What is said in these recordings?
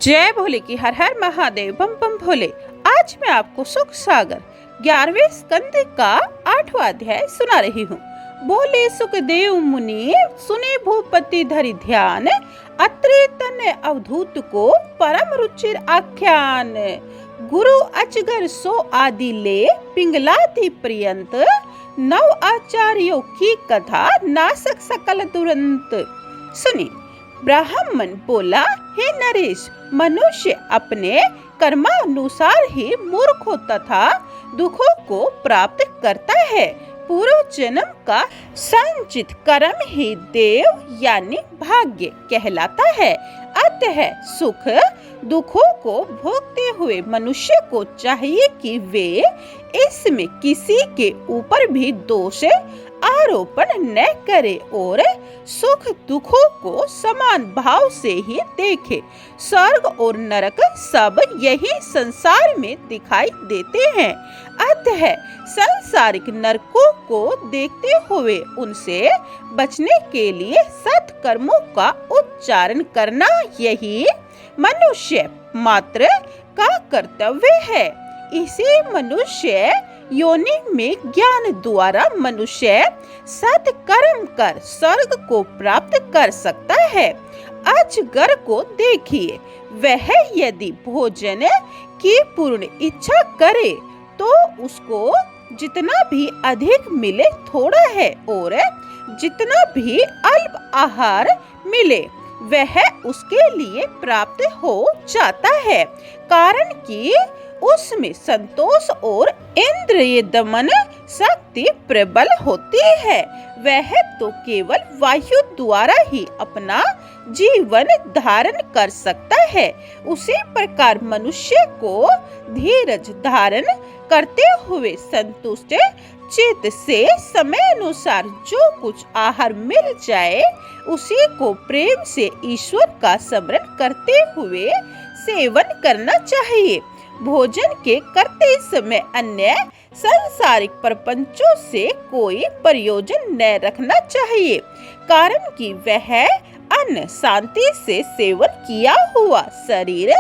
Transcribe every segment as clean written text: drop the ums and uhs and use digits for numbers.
जय भोले की हर हर महादेव बम बम भोले। आज मैं आपको सुख सागर 11वें स्कंद का 8वां अध्याय सुना रही हूँ। बोले सुखदेव मुनि सुने भूपति धरि ध्यान, अत्रि तन अवधूत को परम रुचिर आख्यान। गुरु अजगर सो आदि ले पिंगलाति पर्यंत, नव आचार्यों की कथा नासक सकल दुरंत। सुनिए। ब्राह्मण बोला, हे नरेश, मनुष्य अपने कर्मानुसार ही मूर्खों तथा दुखों को प्राप्त करता है। पूर्व जन्म का संचित कर्म ही देव यानी भाग्य कहलाता है। अतः सुख दुखों को भोगते हुए मनुष्य को चाहिए कि वे इसमें किसी के ऊपर भी दोष आरोपण न करे और सुख दुखों को समान भाव से ही देखे। स्वर्ग और नरक सब यही संसार में दिखाई देते हैं। अतः सांसारिक नरकों को देखते हुए उनसे बचने के लिए सत्कर्मों का उच्चारण करना यही मनुष्य मात्र का कर्तव्य है। इसी मनुष्य योनि में ज्ञान द्वारा मनुष्य सत्कर्म कर स्वर्ग को प्राप्त कर सकता है। अजगर को देखिए, वह यदि भोजन की पूर्ण इच्छा करे तो उसको जितना भी अधिक मिले थोड़ा है, और जितना भी अल्प आहार मिले वह उसके लिए प्राप्त हो जाता है, कारण कि उसमें संतोष और इंद्रिय दमन शक्ति प्रबल होती है। वह तो केवल वायु द्वारा ही अपना जीवन धारण कर सकता है। उसी प्रकार मनुष्य को धीरज धारण करते हुए संतुष्ट चित्त से समय अनुसार जो कुछ आहार मिल जाए उसी को प्रेम से ईश्वर का स्मरण करते हुए सेवन करना चाहिए। भोजन के करते समय अन्य सांसारिक प्रपंचों से कोई प्रयोजन न रखना चाहिए, कारण कि वह अन्न शांति से सेवन किया हुआ शरीर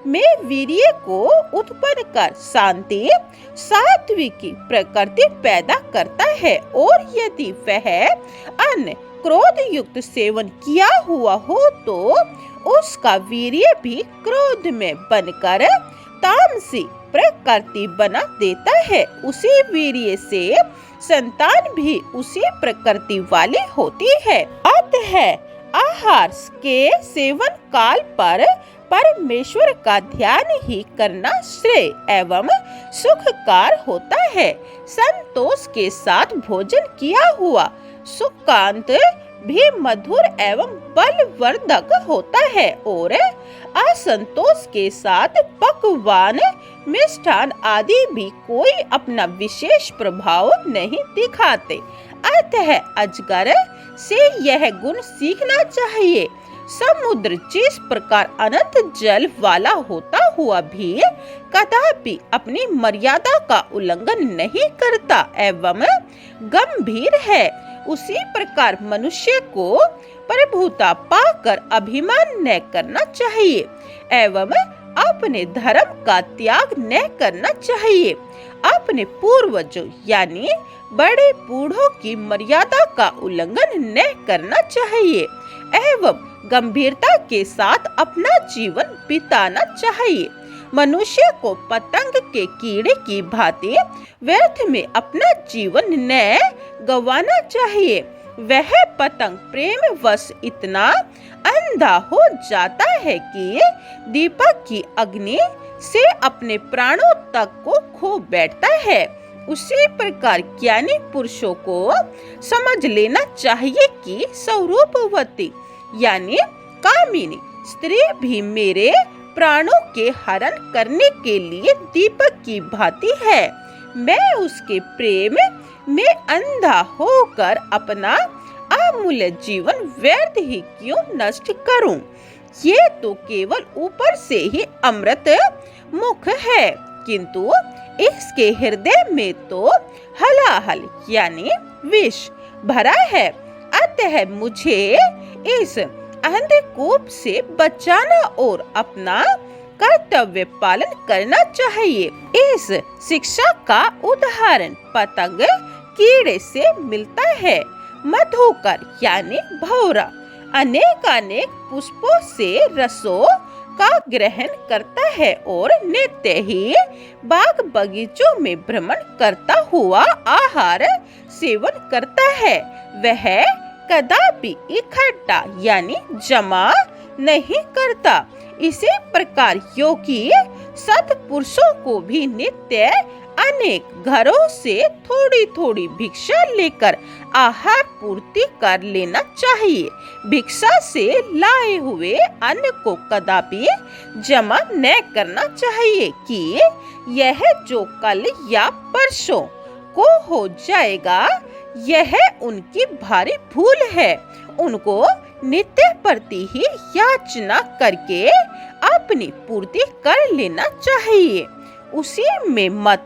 में वीर्य को उत्पन्न कर शांति सात्विकी प्रकृति पैदा करता है, और यदि वह अन्न क्रोध युक्त सेवन किया हुआ हो तो उसका वीर्य भी क्रोध में बनकर तामसी प्रकृति बना देता है। उसी वीर्य से संतान भी उसी प्रकृति वाली होती है। अतः आहार के सेवन काल पर परमेश्वर का ध्यान ही करना श्रेय एवं सुखकार होता है। संतोष के साथ भोजन किया हुआ सुखांत भी मधुर एवं बलवर्धक होता है, और असंतोष के साथ पकवान मिष्ठान आदि भी कोई अपना विशेष प्रभाव नहीं दिखाते। अतः अजगर से यह गुण सीखना चाहिए। समुद्र जिस प्रकार अनंत जल वाला होता हुआ भी कदापि अपनी मर्यादा का उल्लंघन नहीं करता एवं गंभीर है, उसी प्रकार मनुष्य को प्रभुता पाकर अभिमान न करना चाहिए एवं अपने धर्म का त्याग न करना चाहिए। अपने पूर्वजों यानी बड़े बूढ़ों की मर्यादा का उल्लंघन न करना चाहिए एवं गंभीरता के साथ अपना जीवन बिताना चाहिए। मनुष्य को पतंग के कीड़े की भांति व्यर्थ में अपना जीवन न गंवाना चाहिए। वह पतंग प्रेम वश इतना अंधा हो जाता है कि दीपक की अग्नि से अपने प्राणों तक को खो बैठता है। उसी प्रकार ज्ञानी पुरुषों को समझ लेना चाहिए कि स्वरूपवती यानी कामिनी स्त्री भी मेरे प्राणों के हरण करने के लिए दीपक की भांति है। मैं उसके प्रेम में अंधा होकर अपना अमूल्य जीवन व्यर्थ ही क्यों नष्ट करूं? ये तो केवल ऊपर से ही अमृत मुख है, किंतु इसके हृदय में तो हलाहल यानी विष भरा है। अतः मुझे इस अंधकूप से बचाना और अपना कर्तव्य पालन करना चाहिए। इस शिक्षा का उदाहरण पतंग कीड़े से मिलता है। मधुकर यानी भौरा अनेक पुष्पों से रसों का ग्रहण करता है और नित्य ही बाग बगीचों में भ्रमण करता हुआ आहार सेवन करता है। वह कदापि इकट्ठा यानी जमा नहीं करता। इसी प्रकार योगी सत्पुरुषों को भी नित्य अनेक घरों से थोड़ी थोड़ी भिक्षा लेकर आहार पूर्ति कर लेना चाहिए। भिक्षा से लाए हुए अन्न को कदापि जमा न करना चाहिए कि यह जो कल या परसों को हो जाएगा, यह उनकी भारी भूल है। उनको नित्य प्रति ही याचना करके अपनी पूर्ति कर लेना चाहिए। उसी में मत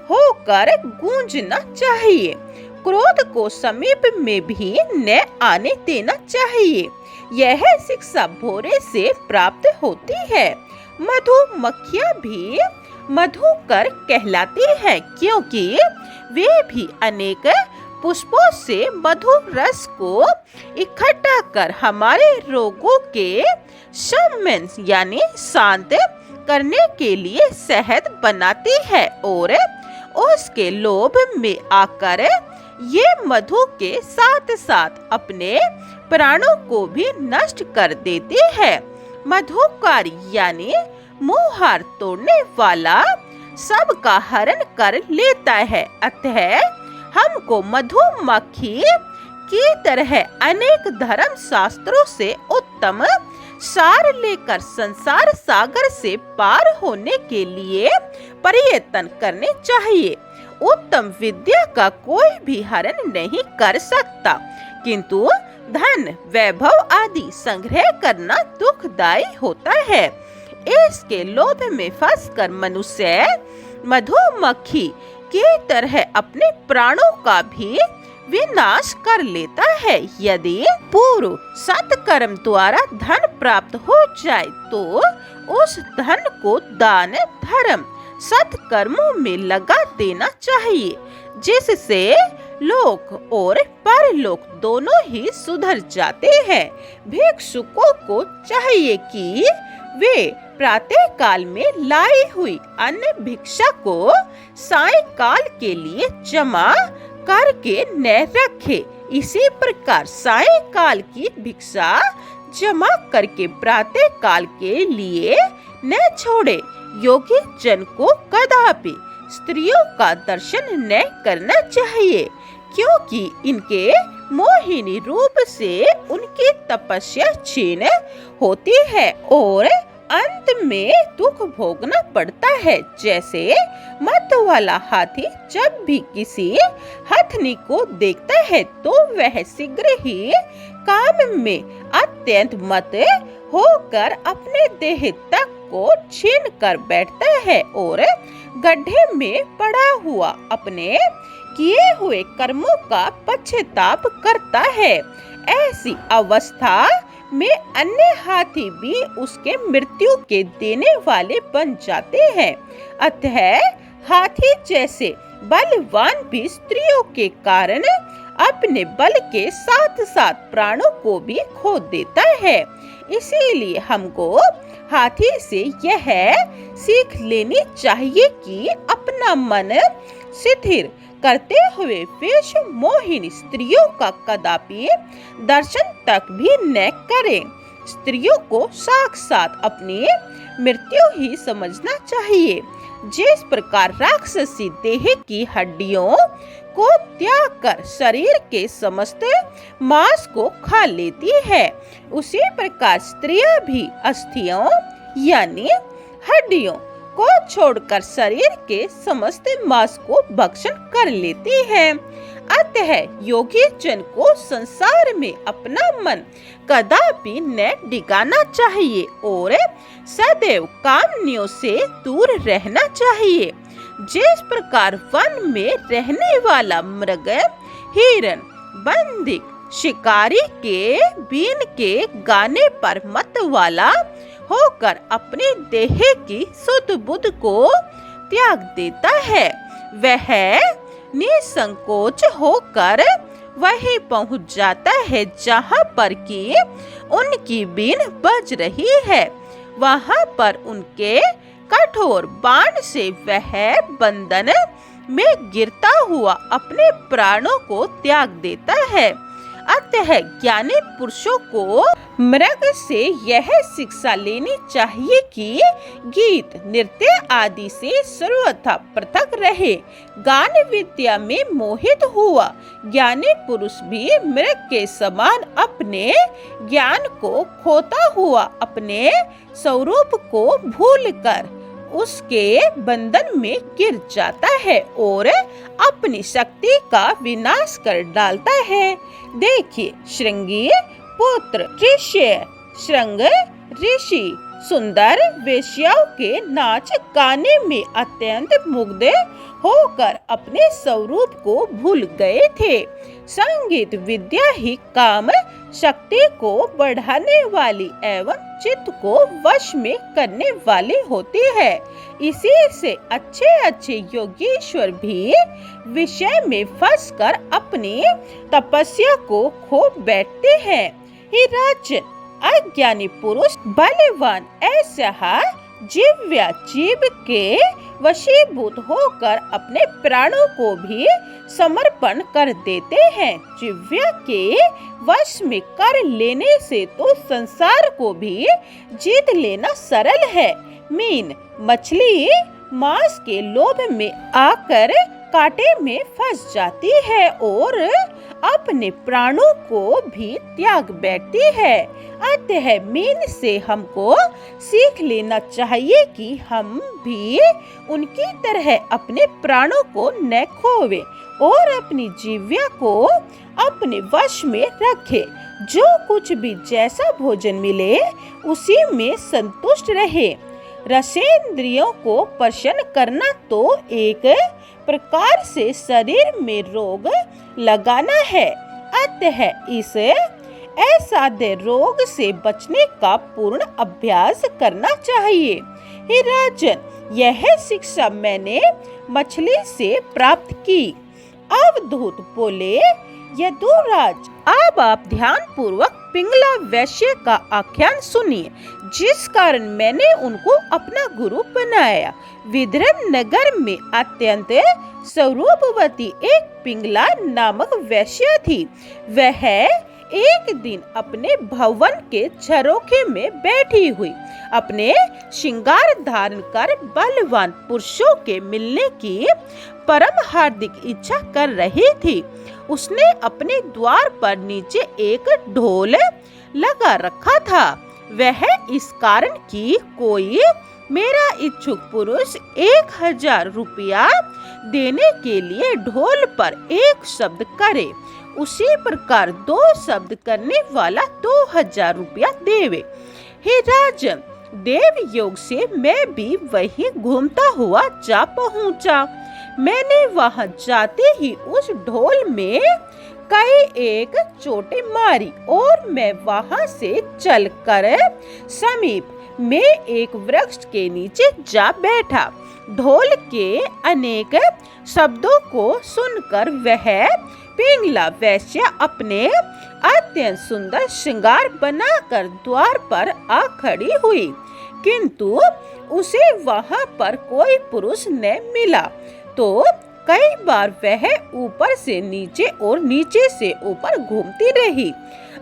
होकर गूंजना चाहिए। क्रोध को समीप में भी न आने देना चाहिए। यह शिक्षा भौरे से प्राप्त होती है। मधुमक्खियां भी मधुकर कहलाती है, क्योंकि वे भी अनेक पुष्पों से मधुर रस को इकट्ठा कर हमारे रोगों के शमन यानी शांत करने के लिए शहद बनाती है और उसके लोभ में आकर ये मधु के साथ साथ अपने प्राणों को भी नष्ट कर देती है। मधुकारी यानी मुहार तोड़ने वाला सबका हरण कर लेता है। अतः हमको मधुमक्खी की तरह अनेक धर्म शास्त्रों से उत्तम सार लेकर संसार सागर से पार होने के लिए प्रयत्न करने चाहिए। उत्तम विद्या का कोई भी हरण नहीं कर सकता, किंतु धन वैभव आदि संग्रह करना दुखदायी होता है। इसके लोभ में फंसकर मनुष्य मधुमक्खी की तरह अपने प्राणों का भी विनाश कर लेता है। यदि पूर्व सत्कर्म द्वारा धन प्राप्त हो जाए तो उस धन को दान धर्म सत्कर्मों में लगा देना चाहिए, जिससे लोक और परलोक दोनों ही सुधर जाते हैं। भिक्षुकों को चाहिए कि वे प्रातः काल में लाई हुई अन्न भिक्षा को सायंकाल के लिए जमा करके न रखे। इसी प्रकार सायंकाल की भिक्षा जमा करके प्रातः काल के लिए न छोड़े। योगी जन को कदापि स्त्रियों का दर्शन न करना चाहिए, क्योंकि इनके मोहिनी रूप से उनकी तपस्या क्षीण होती है और अंत में दुख भोगना पड़ता है। जैसे मत वाला हाथी जब भी किसी हथनी को देखता है तो वह शीघ्र ही काम में अत्यंत मत होकर अपने देह तक को छीन कर बैठता है और गड्ढे में पड़ा हुआ अपने किए हुए कर्मों का पश्चाताप करता है। ऐसी अवस्था में अन्य हाथी भी उसके मृत्यु के देने वाले बन जाते हैं। अतः हाथी जैसे बलवान भी स्त्रियों के कारण अपने बल के साथ साथ प्राणों को भी खो देता है। इसीलिए हमको हाथी से यह सीख लेनी चाहिए कि अपना मन स्थिर करते हुए वेश मोहिनी स्त्रियों का कदापि दर्शन तक भी न करें। स्त्रियों को साक्षात अपनी मृत्यु ही समझना चाहिए। जिस प्रकार राक्षसी देह की हड्डियों को त्याग कर शरीर के समस्त मांस को खा लेती है, उसी प्रकार स्त्रियां भी अस्थियों यानी हड्डियों को छोड़कर शरीर के समस्त मांस को भक्षण कर लेती है। अतः योगी जन को संसार में अपना मन कदापि न डिगाना चाहिए और सदैव कामनियों से दूर रहना चाहिए। जिस प्रकार वन में रहने वाला मृग, हिरण, बंदिक, शिकारी के बीन के गाने पर मत वाला होकर अपने देह की सुध बुध को त्याग देता है। वह निसंकोच होकर वहीं पहुंच जाता है जहां पर कि उनकी बीन बज रही है। वहां पर उनके कठोर बाण से वह बंधन में गिरता हुआ अपने प्राणों को त्याग देता है। अतः ज्ञानी पुरुषों को मृग से यह शिक्षा लेनी चाहिए कि गीत नृत्य आदि से सर्वथा पृथक रहे। गान विद्या में मोहित हुआ ज्ञानी पुरुष भी मृग के समान अपने ज्ञान को खोता हुआ अपने स्वरूप को भूलकर उसके बंधन में गिर जाता है और अपनी शक्ति का विनाश कर डालता है। देखिए, श्रृंगी पुत्र ऋष्य श्रृंग ऋषि सुंदर वेश्याओं के नाच गाने में अत्यंत मुग्ध होकर अपने स्वरूप को भूल गए थे। संगीत विद्या ही काम शक्ति को बढ़ाने वाली एवं चित्त को वश में करने वाली होती है। इसी से अच्छे अच्छे योगीश्वर भी विषय में फंसकर अपनी तपस्या को खो बैठते हैं। हे राजन, अज्ञानी पुरुष बलवान ऐसा जीव्या जीव के वशीभूत होकर अपने प्राणों को भी समर्पण कर देते हैं। जीव्या के वश में कर लेने से तो संसार को भी जीत लेना सरल है। मीन मछली मांस के लोभ में आकर कांटे में फंस जाती है और अपने प्राणों को भी त्याग बैठती है। अतः मीन से हमको सीख लेना चाहिए कि हम भी उनकी तरह अपने प्राणों को न खोवे और अपनी जीव्या को अपने वश में रखे। जो कुछ भी जैसा भोजन मिले उसी में संतुष्ट रहे। रसेंद्रियों को प्रसन्न करना तो एक प्रकार से शरीर में रोग लगाना है। अतः इस असाध्य रोग से बचने का पूर्ण अभ्यास करना चाहिए। हे राजन, यह शिक्षा मैंने मछली से प्राप्त की। अवधूत बोले, यदुराज, अब आप ध्यान पूर्वक पिंगला वैश्य का आख्यान सुनिए, जिस कारण मैंने उनको अपना गुरु बनाया। विदर्भ नगर में अत्यंत स्वरूपवती एक पिंगला नामक वैश्य थी। वह एक दिन अपने भवन के झरोखे में बैठी हुई अपने श्रृंगार धारण कर बलवान पुरुषों के मिलने की परम हार्दिक इच्छा कर रही थी। उसने अपने द्वार पर नीचे एक ढोल लगा रखा था। वह इस कारण कि कोई मेरा इच्छुक पुरुष 1000 रुपया देने के लिए ढोल पर एक शब्द करे, उसी प्रकार 2 शब्द करने वाला 2000 रुपया देवे। हे राजन, देव योग से मैं भी वहीं घूमता हुआ जा पहुंचा। मैंने वहां जाते ही उस ढोल में कई एक चोटें मारी और मैं वहां से चलकर समीप में एक वृक्ष के नीचे जा बैठा। ढोल के अनेक शब्दों को सुनकर वह पिंगला वैश्य अपने अत्यंत सुंदर श्रृंगार बनाकर द्वार पर आ खड़ी हुई, किंतु उसे वहां पर कोई पुरुष न मिला। तो कई बार वह ऊपर से नीचे और नीचे से ऊपर घूमती रही।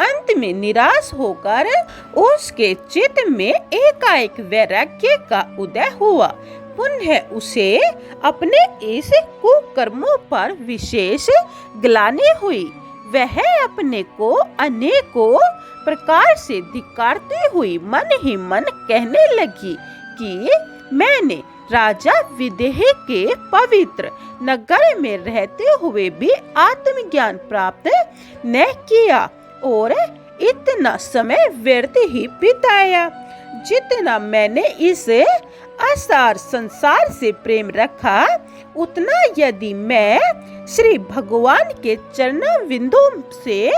अंत में निराश होकर उसके चित्त में एकाएक वैराग्य का उदय हुआ। पुनः उसे अपने इस कुकर्मों पर विशेष ग्लानि हुई। वह अपने को अनेकों प्रकार से धिक्कारती हुई मन ही मन कहने लगी कि मैंने राजा विदेह के पवित्र नगर में रहते हुए भी आत्मज्ञान प्राप्त न किया और इतना समय व्यर्थ ही बिताया। जितना मैंने इस असार संसार से प्रेम रखा उतना यदि मैं श्री भगवान के चरण बिंदु से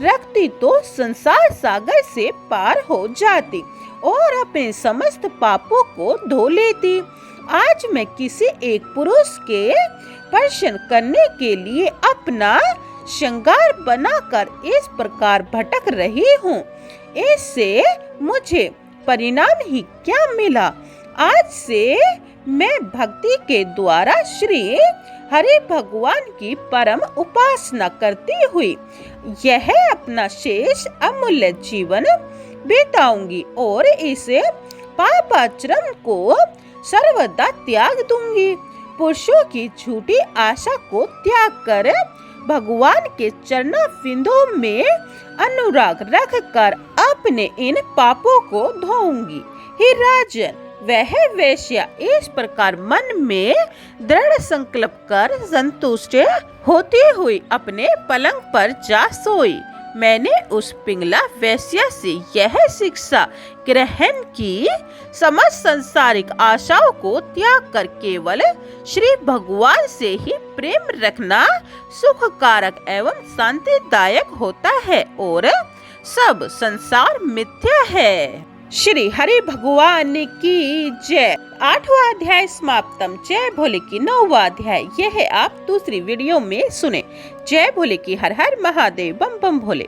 रखती तो संसार सागर से पार हो जाती और अपने समस्त पापों को धो लेती। आज मैं किसी एक पुरुष के दर्शन करने के लिए अपना श्रृंगार बनाकर इस प्रकार भटक रही हूँ। इससे मुझे परिणाम ही क्या मिला? आज से मैं भक्ति के द्वारा श्री हरि भगवान की परम उपासना करती हुई यह अपना शेष अमूल्य जीवन बिताऊंगी और इस पापाचरण को सर्वदा त्याग दूंगी। पुरुषों की झूठी आशा को त्याग कर भगवान के चरण बिंदु में अनुराग रखकर अपने इन पापों को धोऊंगी। हे राजन, वह वेश्या इस प्रकार मन में दृढ़ संकल्प कर संतुष्ट होती हुई अपने पलंग पर जा सोई। मैंने उस पिंगला वेश्या से यह शिक्षा ग्रहण की, समस्त संसारिक आशाओं को त्याग कर केवल श्री भगवान से ही प्रेम रखना सुखकारक एवं शांतिदायक होता है और सब संसार मिथ्या है। श्री हरि भगवान की जय। 8वां अध्याय समाप्तम। जय भोले की 9वां अध्याय यह आप दूसरी वीडियो में सुने। जय भोले की हर हर महादेव बम बम भोले।